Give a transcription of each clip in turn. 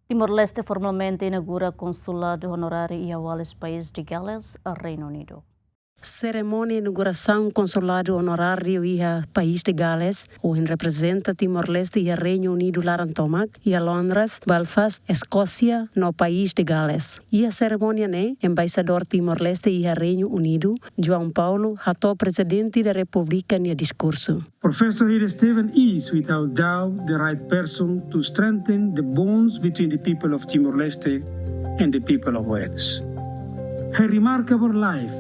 Timor-Leste Formalmente Inagura Consulado Honorario iha País de Gales, Reino Unido. Cerimônia de inauguração Consulado Honorário iha País de Gales, onde representa Timor-Leste e Reino Unido Larantomac, e a Londres, Belfast, Escócia, no País de Gales. E a cerimônia embaixador Timor-Leste e Reino Unido, João Paulo, hato presidente da República no discurso. Professor Here Steven is, without doubt, the right person to strengthen the bonds between the people of Timor-Leste and the people of Wales. Her remarkable life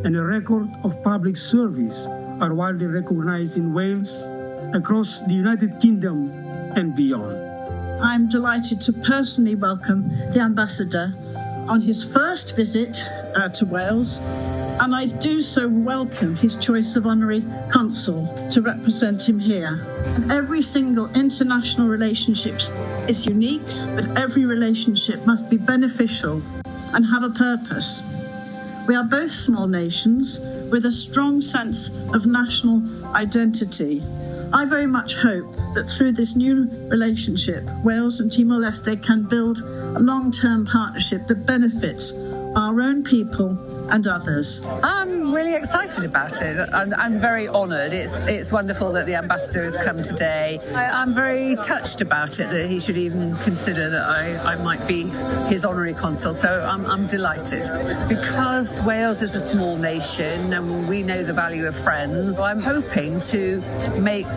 and a record of public service are widely recognized in Wales, across the United Kingdom and beyond. I'm delighted to personally welcome the Ambassador on his first visit to Wales, and I do so welcome his choice of Honorary Consul to represent him here. And every single international relationship is unique, but every relationship must be beneficial and have a purpose. We are both small nations with a strong sense of national identity. I very much hope that through this new relationship, Wales and Timor-Leste can build a long-term partnership that benefits our own people and others. I'm really excited about it. I'm very honoured. It's wonderful that the ambassador has come today. I'm very touched about it, that he should even consider that I might be his honorary consul. So I'm delighted. Because Wales is a small nation and we know the value of friends, I'm hoping to make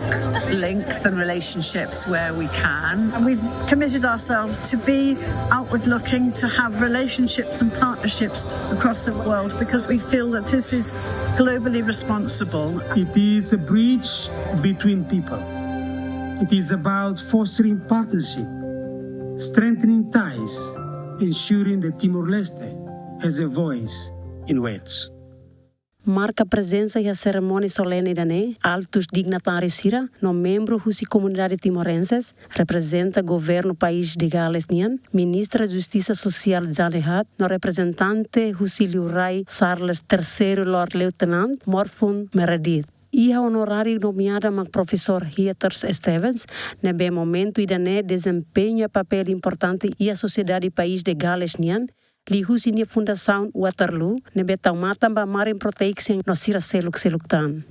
links and relationships where we can. And we've committed ourselves to be outward looking, to have relationships and partnerships across the world, because we feel that this is globally responsible. It is a bridge between people. It is about fostering partnership, strengthening ties, ensuring that Timor-Leste has a voice in Wales. Marca presença e a cerimônia solene da altos dignatários sira, no membro da comunidade timorenses, representa governo país de Gales nian, ministra de Justiça Social Janehat, no representante Husiliu Rai Charles III Lord Lieutenant Morfun Meredith. Iha honorário nomeada por professor Heaters Stevens, nebe momento idane desempenha papel importante e a sociedade país de Gales nian, li husinia fundação Waterloo, nebe taumata ba marin protection no sira seluk tan.